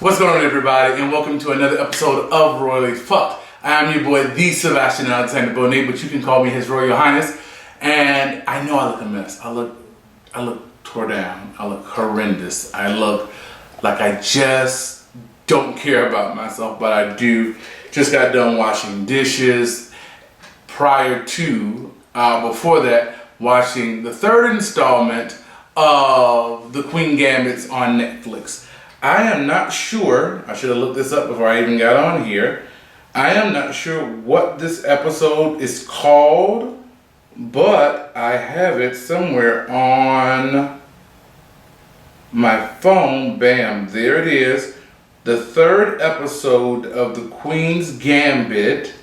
What's going on, everybody, and welcome to another episode of Rhoyally PHUCKED. I am your boy, the Sebastian Alexander Bonet, but you can call me His Royal Highness. And I know I look a mess. I look tore down. I look horrendous. I look like I just don't care about myself, but I do. Just got done washing dishes. Prior to, before that, watching the third installment of the Queen Gambits on Netflix. I am not sure, I should have looked this up before I even got on here. I am not sure what this episode is called, but I have it somewhere on my phone. Bam, there it is. The third episode of the Queen's Gambit.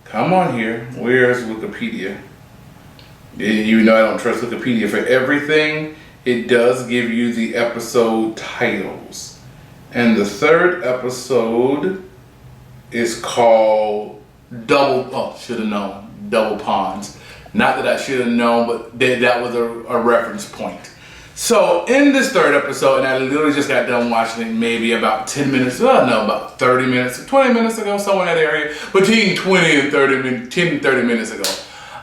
Come on here, where's Wikipedia? You know I don't trust Wikipedia for everything. It does give you the episode titles. And the third episode is called Double Ponds. Not that I should have known, but that was a reference point. So in this third episode, and I literally just got done watching it maybe about 10 minutes, about 30 minutes, 20 minutes ago, somewhere in that area, between 20 and 30 minutes, 10 and 30 minutes ago.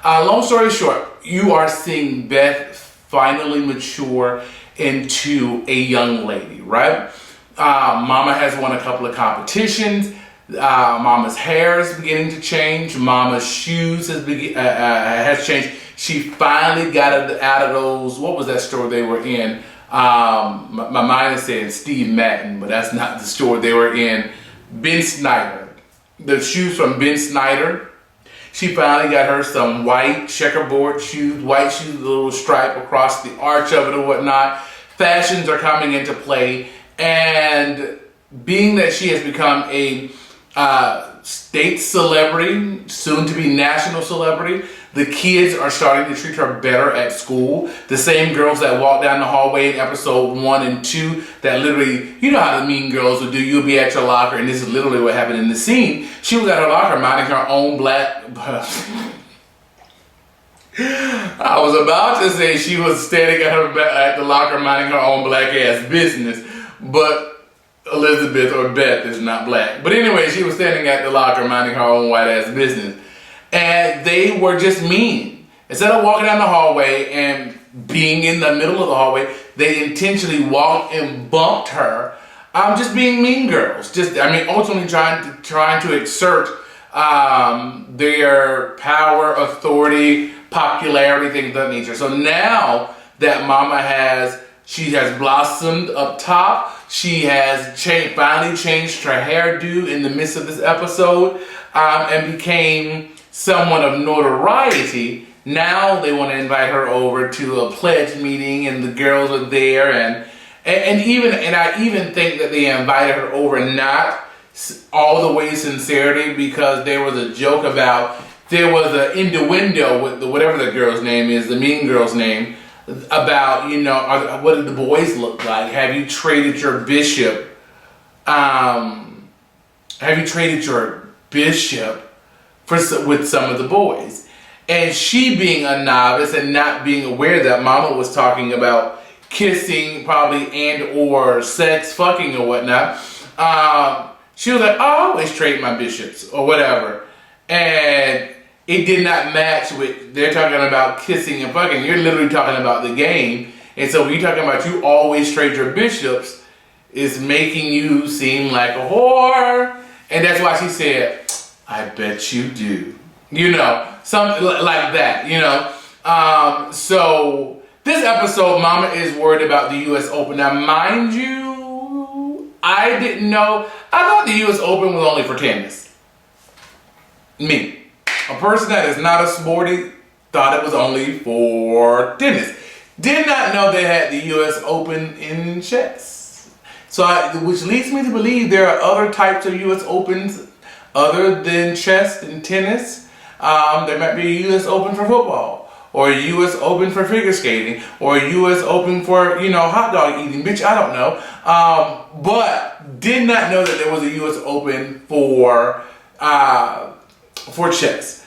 Long story short, you are seeing Beth finally mature into a young lady, right? Mama has won a couple of competitions. Mama's hair is beginning to change. Mama's shoes has changed. She finally got out of those, what was that store they were in? My mind is saying Steve Madden, but that's not the store they were in. Ben Snyder. The shoes from Ben Snyder. She finally got her some white checkerboard shoes, white shoes with a little stripe across the arch of it or whatnot. Fashions are coming into play, and being that she has become a state celebrity, soon to be national celebrity, the kids are starting to treat her better at school. The same girls that walk down the hallway in episode 1 and 2 that literally, you know how the mean girls will do, you'll be at your locker, and this is literally what happened in the scene. She was at her locker minding her own black... I was about to say she was standing at the locker minding her own black ass business, but Elizabeth or Beth is not black. But anyway, she was standing at the locker minding her own white ass business. And they were just mean. Instead of walking down the hallway and being in the middle of the hallway, they intentionally walked and bumped her. Just being mean girls. Ultimately trying to exert their power, authority, popularity, things of that nature. So now that Mama she has blossomed up top. She has finally changed her hairdo in the midst of this episode and became someone of notoriety. Now they want to invite her over to a pledge meeting, and the girls are there, and I even think that they invited her over not all the way sincerity, because there was a joke about, there was an innuendo with whatever the girl's name is, the mean girl's name, about, what did the boys look like? Have you traded your bishop? With some of the boys? And she, being a novice and not being aware that Mama was talking about kissing probably and or sex, fucking or whatnot, she was like, I always trade my bishops or whatever. And it did not match with, they're talking about kissing and fucking. You're literally talking about the game. And so when you're talking about you always trade your bishops, it's making you seem like a whore. And that's why she said, I bet you do. Something like that, So this episode, Mama is worried about the U.S. Open. Now, mind you, I didn't know. I thought the U.S. Open was only for tennis. Me, a person that is not a sporty, thought it was only for tennis. Did not know they had the U.S. Open in chess. Which leads me to believe there are other types of U.S. Opens other than chess and tennis. There might be a U.S. Open for football, or a U.S. Open for figure skating, or a U.S. Open for, hot dog eating. Bitch, I don't know. But did not know that there was a U.S. Open for chess.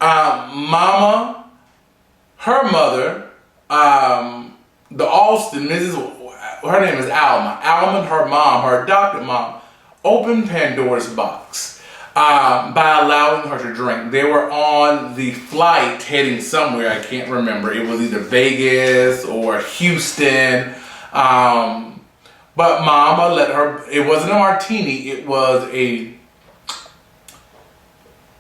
Mama, her mother, the Alston, her name is Alma. Alma and her mom, her adopted mom, opened Pandora's box by allowing her to drink. They were on the flight heading somewhere, I can't remember. It was either Vegas or Houston. But Mama let her, it wasn't a martini, it was a,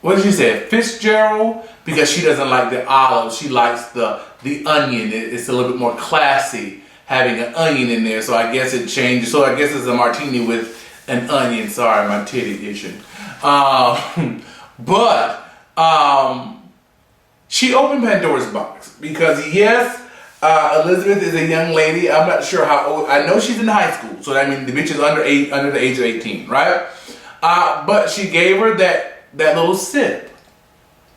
what did she say, Fitzgerald? Because she doesn't like the olive, she likes the onion. It's a little bit more classy having an onion in there, so I guess it changes. So I guess it's a martini with an onion. Sorry, my titty itching. She opened Pandora's box because yes, Elizabeth is a young lady. I'm not sure how old. I know she's in high school, so that means the bitch is under the age of 18, right? But she gave her that little sip.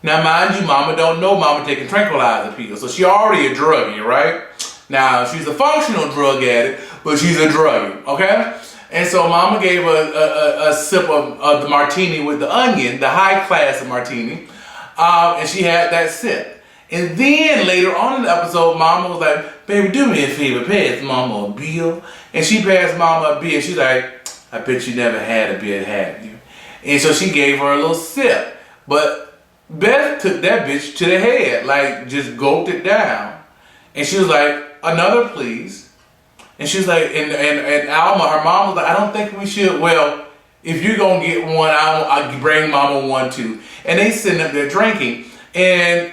Now, mind you, Mama don't know Mama taking tranquilizer pills, so she already a druggie, right? Now, she's a functional drug addict, but she's a druggie, okay? And so Mama gave a sip of the martini with the onion, the high class of martini, and she had that sip. And then later on in the episode, Mama was like, baby, do me a favor, pass Mama a bill. And she passed Mama a bill. She's like, I bet you never had a bill, have you? And so she gave her a little sip. But Beth took that bitch to the head, like just gulped it down. And she was like, another please. And she was like, and Alma, her mom was like, I don't think we should. Well, if you're going to get one, I'll bring Mama one too. And they sitting up there drinking. And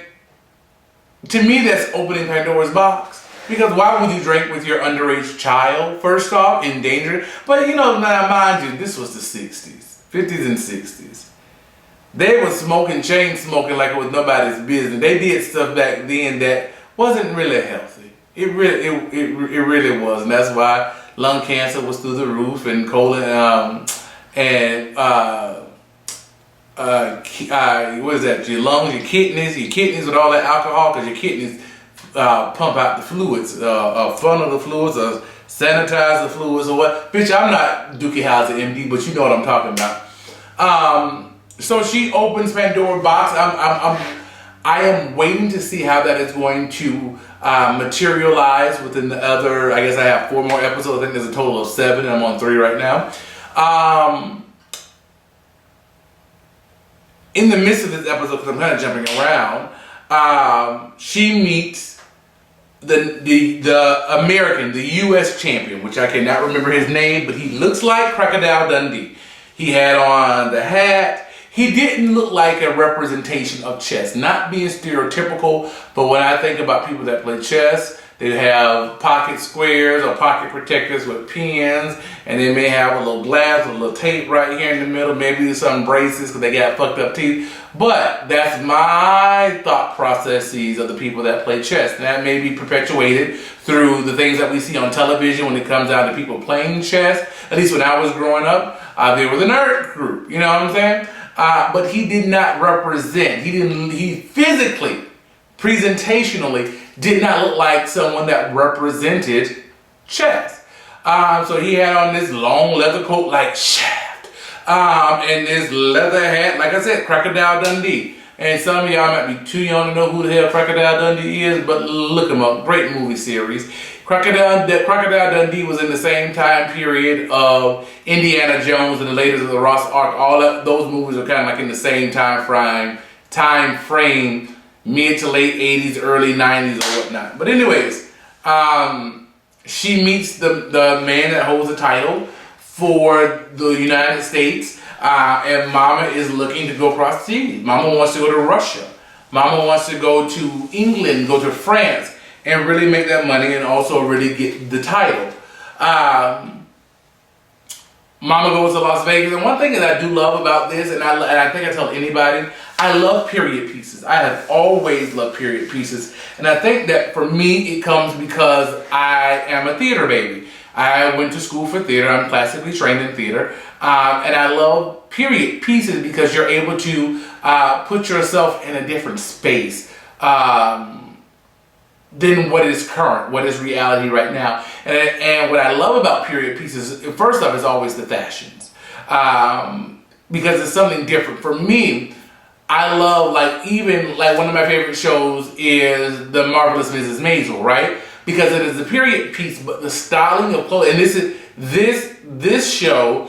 to me, that's opening Pandora's box. Because why would you drink with your underage child, first off, endangered? But you know, now mind you, this was the 60s, 50s and 60s. They were smoking, chain smoking like it was nobody's business. They did stuff back then that wasn't really healthy. It really was. And that's why lung cancer was through the roof and colon, what is that? Your lungs, your kidneys with all that alcohol, because your kidneys pump out the fluids, funnel the fluids, or sanitize the fluids, or what. Bitch, I'm not Dookie Howser MD, but you know what I'm talking about. So she opens Pandora's box. I am waiting to see how that is going to materialize within the other, I guess I have 4 more episodes. I think there's a total of 7, and I'm on 3 right now. In the midst of this episode, because I'm kind of jumping around, she meets the American, the U.S. champion, which I cannot remember his name, but he looks like Crocodile Dundee. He had on the hat. He didn't look like a representation of chess, not being stereotypical, but when I think about people that play chess, they have pocket squares or pocket protectors with pins, and they may have a little glass with a little tape right here in the middle, maybe some braces because they got fucked up teeth. But that's my thought processes of the people that play chess. And that may be perpetuated through the things that we see on television when it comes down to people playing chess. At least when I was growing up, they were the nerd group, you know what I'm saying? But he did not represent, he physically, presentationally, did not look like someone that represented chess. So he had on this long leather coat like Shaft, and this leather hat, like I said, Crocodile Dundee. And some of y'all might be too young to know who the hell Crocodile Dundee is, but look him up, great movie series. Crocodile Dundee was in the same time period of Indiana Jones and the Raiders of the Lost Ark. All of those movies are kind of like in the same time frame, mid to late 80s, early 90s or whatnot. But anyways, she meets the man that holds the title for the United States, and Mama is looking to go across the seas. Mama wants to go to Russia. Mama wants to go to England, go to France, and really make that money and also really get the title. Mama goes to Las Vegas, and one thing that I do love about this, and I think I tell anybody, I love period pieces. I have always loved period pieces, and I think that for me it comes because I am a theater baby. I went to school for theater. I'm classically trained in theater, and I love period pieces because you're able to put yourself in a different space than what is current, what is reality right now. And what I love about period pieces, first off, is always the fashions. Because it's something different. For me, I love, like, even, like, one of my favorite shows is The Marvelous Mrs. Maisel, right? because it is a period piece, but the styling of clothing, and this show,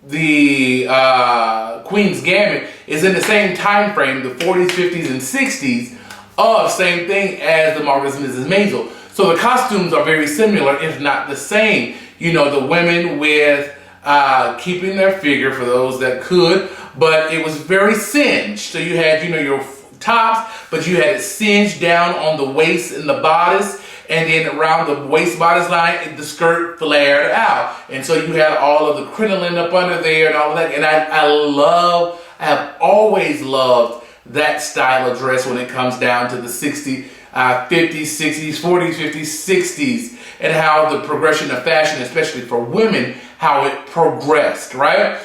the Queen's Gambit, is in the same time frame, the 40s, 50s, and 60s, of same thing as the Marvelous Mrs. Maisel. So the costumes are very similar, if not the same. You know, the women with keeping their figure for those that could, but it was very singed. So you had, you know, your tops, but you had it singed down on the waist and the bodice, and then around the waist bodice line, the skirt flared out. And so you had all of the crinoline up under there and all of that. And I have always loved that style of dress when it comes down to the 60s, 50s, 60s, 40s, 50s, 60s, and how the progression of fashion, especially for women, how it progressed, right?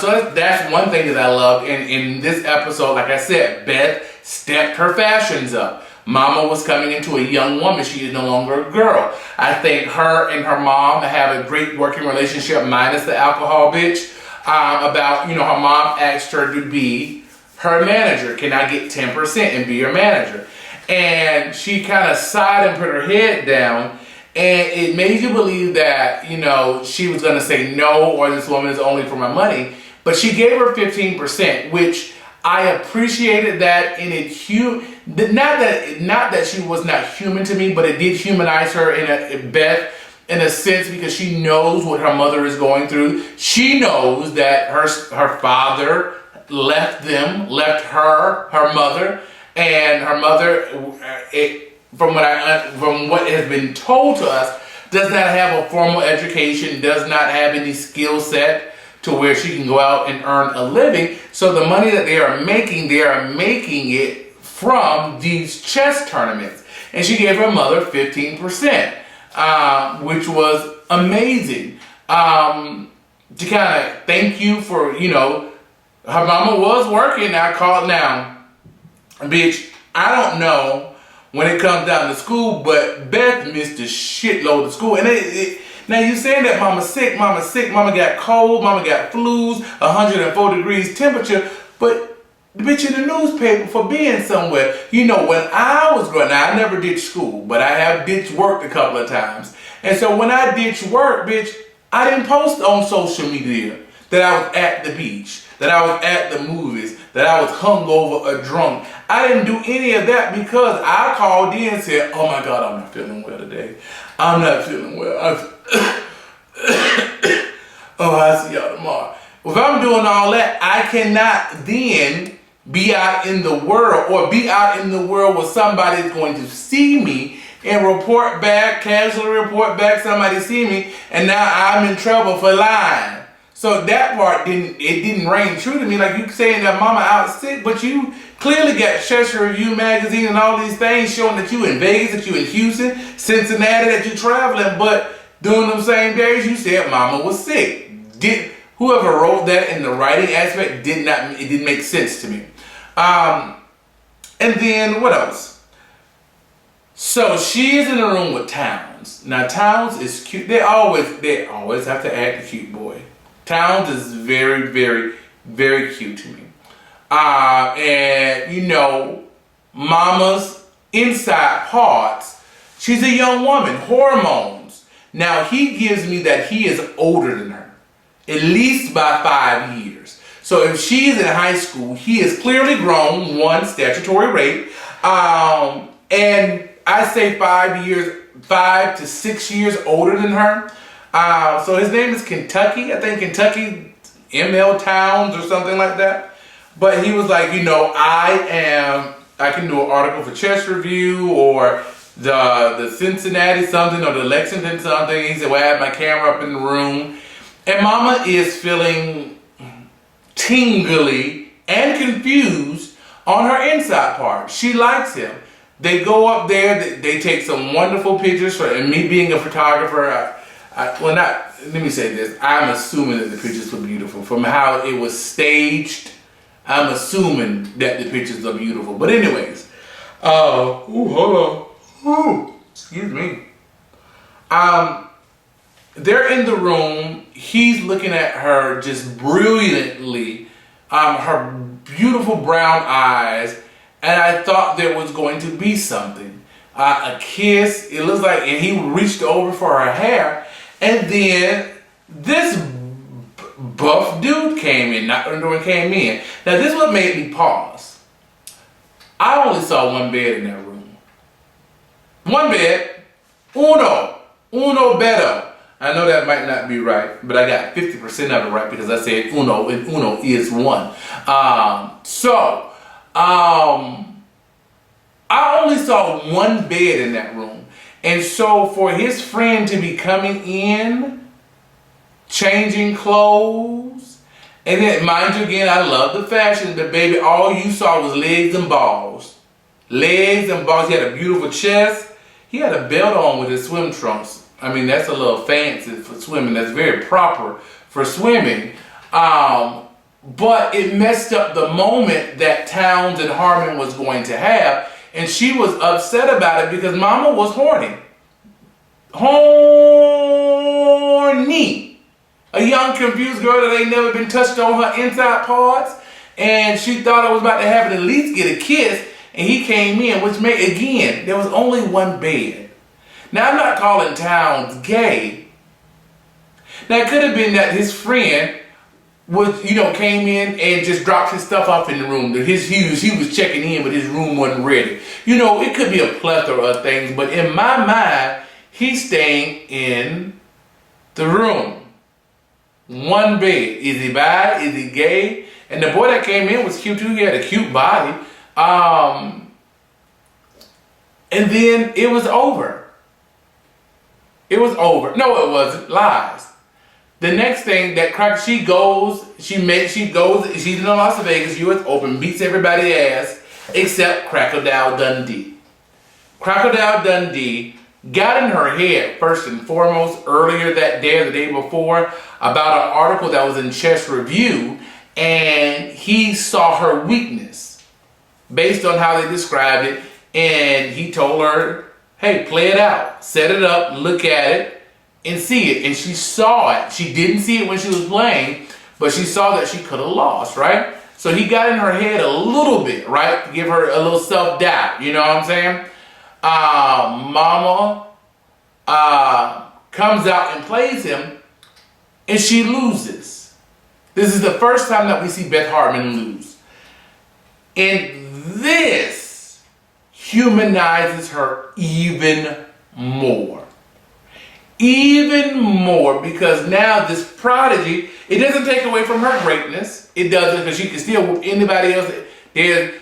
So that's one thing that I loved. And in this episode, like I said, Beth stepped her fashions up. Mama was coming into a young woman. She is no longer a girl. I think her and her mom have a great working relationship, minus the alcohol bitch, about, you know, her mom asked her to be her manager. Can I get 10% and be your manager? And she kind of sighed and put her head down, and it made you believe that, you know, she was going to say no, or this woman is only for my money. But she gave her 15%, which I appreciated that, and not that she was not human to me, but it did humanize her in Beth in a sense, because she knows what her mother is going through. She knows that her father left her mother, and her mother, from what has been told to us, does not have a formal education, does not have any skill set to where she can go out and earn a living. So the money that they are making it from these chess tournaments. And she gave her mother 15%, which was amazing. To kind of thank you for, you know, her mama was working. I called now, bitch, I don't know when it comes down to school, but Beth missed a shitload of school. And now you saying that mama's sick, mama got cold, mama got flus, 104 degrees temperature, but the bitch in the newspaper for being somewhere. You know, when I was growing up, I never ditched school, but I have ditched work a couple of times. And so when I ditched work, bitch, I didn't post on social media that I was at the beach, that I was at the movies, that I was hungover or drunk. I didn't do any of that because I called in and said, oh my God, I'm not feeling well today. I'm not feeling well. Oh, I'll see y'all tomorrow. If I'm doing all that, I cannot then be out in the world, or be out in the world where somebody's going to see me and report back, casually report back, somebody see me, and now I'm in trouble for lying. So that part didn't ring true to me. Like you saying that mama out sick, but you clearly got Cheshire Review magazine and all these things showing that you in Vegas, that you in Houston, Cincinnati, that you traveling, but during them same days you said mama was sick. Whoever wrote that in the writing aspect it didn't make sense to me. And then what else? So she is in a room with Towns. Now Towns is cute. They always have to add the cute boy. Towns is very, very, very cute to me. And you know, mama's inside parts, she's a young woman, hormones. Now he gives me that he is older than her, at least by 5 years. So if she's in high school, he is clearly grown, one, statutory rape, and I say 5 to 6 years older than her. So his name is Kentucky. I think Kentucky ML Towns or something like that. But he was like, you know, I can do an article for Chess Review or the Cincinnati something or the Lexington something. He said, well, I have my camera up in the room. And mama is feeling tingly and confused on her inside part. She likes him. They go up there, they take some wonderful pictures and me being a photographer, let me say this. I'm assuming that the pictures were beautiful. From how it was staged, I'm assuming that the pictures are beautiful. But anyways, hold on. Excuse me. They're in the room. He's looking at her just brilliantly. Her beautiful brown eyes. And I thought there was going to be something. a kiss. It looks like, and he reached over for her hair, and then this buff dude came in. Now this is what made me pause. I only saw one bed in that room. One bed, uno bedo. I know that might not be right, but I got 50% of it right because I said uno, and uno is one. I only saw one bed in that room. And so for his friend to be coming in, changing clothes, and then, mind you again, I love the fashion, but baby, all you saw was legs and balls. Legs and balls. He had a beautiful chest. He had a belt on with his swim trunks. I mean, that's a little fancy for swimming. That's very proper for swimming. But it messed up the moment that Towns and Harmon was going to have. And she was upset about it because Mama was horny. Horny. A young, confused girl that ain't never been touched on her inside parts. And she thought I was about to have it at least get a kiss. And he came in, which made, again, there was only one bed. Now, I'm not calling Towns gay. Now, it could have been that his friend was, came in and just dropped his stuff off in the room. He was checking in, but his room wasn't ready. It could be a plethora of things, but in my mind, he's staying in the room. One bed. Is he bi? Is he gay? And the boy that came in was cute too. He had a cute body. And then it was over. It was over. No, it wasn't. Lies. The next thing that she's in Las Vegas, US Open, beats everybody's ass except Crocodile Dundee. Crocodile Dundee got in her head, first and foremost, earlier that day or the day before, about an article that was in Chess Review, and he saw her weakness based on how they described it, and he told her, hey, play it out, set it up, look at it, and see it. And she saw it. She didn't see it when she was playing, but she saw that she could have lost, right? So he got in her head a little bit, right? To give her a little self-doubt, you know what I'm saying? Mama comes out and plays him, and she loses. This is the first time that we see Beth Hartman lose. And this humanizes her even more. Even more, because now this prodigy, it doesn't take away from her greatness. It doesn't, because she can still whoop anybody else. There's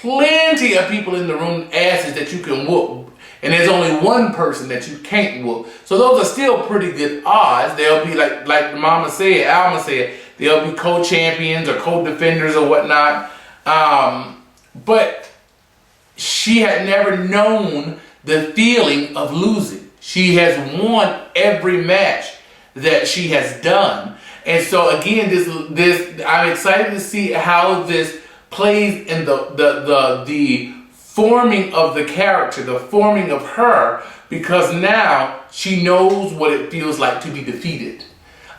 plenty of people in the room, asses that you can whoop, and there's only one person that you can't whoop. So those are still pretty good odds. They'll be like Alma said, they'll be co-champions or co-defenders or whatnot. But she had never known the feeling of losing. She has won every match that she has done. And so again, this I'm excited to see how this plays in the forming of the character, the forming of her, because now she knows what it feels like to be defeated.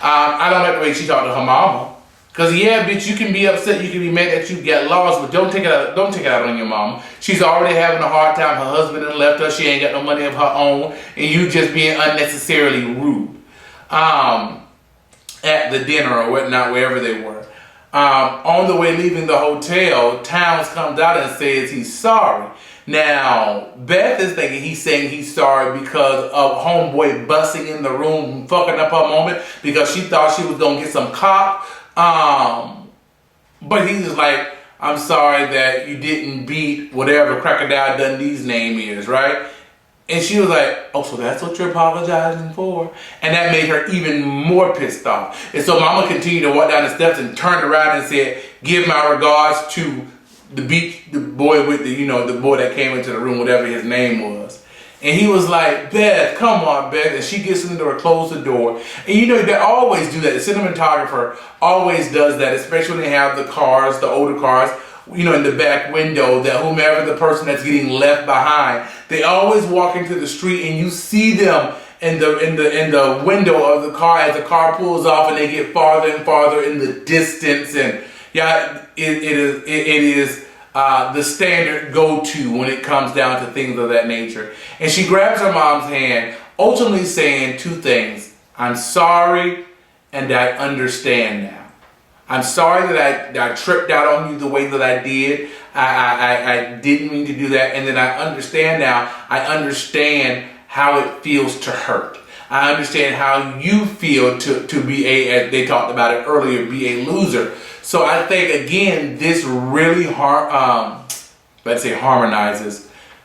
I don't like the way she talked to her mama. Because yeah, bitch, you can be upset, you can be mad that you got lost, but don't take it out on your mama. She's already having a hard time. Her husband has left her. She ain't got no money of her own, and you just being unnecessarily rude at the dinner or whatnot, wherever they were. On the way leaving the hotel, Towns comes out and says he's sorry. Now, Beth is thinking he's saying he's sorry because of homeboy busting in the room, fucking up her moment, because she thought she was gonna get some cock. But he's just like, I'm sorry that you didn't beat whatever Crocodile Dundee's name is, right? And she was like, oh, so that's what you're apologizing for? And that made her even more pissed off. And so Mama continued to walk down the steps and turned around and said, give my regards to the boy with the boy that came into the room, whatever his name was. And he was like, Beth, come on, Beth. And she gets in the door, close the door. And they always do that. The cinematographer always does that, especially when they have the cars, the older cars, in the back window, that whomever the person that's getting left behind, they always walk into the street and you see them in the window of the car as the car pulls off and they get farther and farther in the distance. And yeah, it is the standard go-to when it comes down to things of that nature. And she grabs her mom's hand, ultimately saying two things. I'm sorry, and I understand now. I'm sorry that I tripped out on you the way that I did. I didn't mean to do that. And then I understand now. I understand how it feels to hurt. I understand how you feel to be as they talked about it earlier, be a loser. So I think, again, this really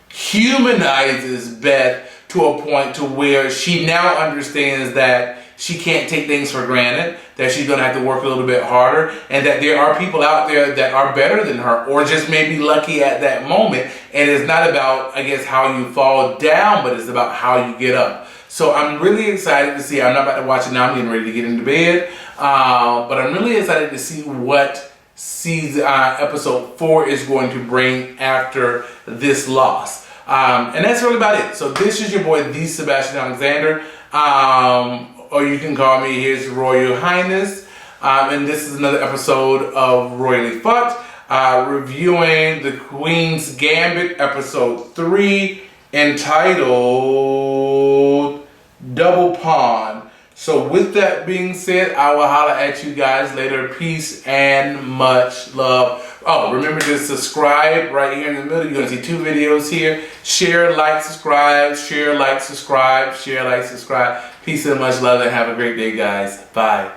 humanizes Beth to a point to where she now understands that she can't take things for granted, that she's going to have to work a little bit harder, and that there are people out there that are better than her or just maybe lucky at that moment. And it's not about, I guess, how you fall down, but it's about how you get up. So I'm really excited to see. I'm not about to watch it now. I'm getting ready to get into bed. But I'm really excited to see what episode 4 is going to bring after this loss. And that's really about it. So this is your boy, the Sebastian Alexander. Or you can call me His Royal Highness. And this is another episode of Rhoyally Fucked. Reviewing the Queen's Gambit, episode 3, entitled Double Pawn. So with that being said, I will holler at you guys later. Peace and much love. Oh, remember to subscribe right here in the middle. You're going to see 2 videos here. Share, like, subscribe. Share, like, subscribe. Share, like, subscribe. Peace and much love, and have a great day, guys. Bye.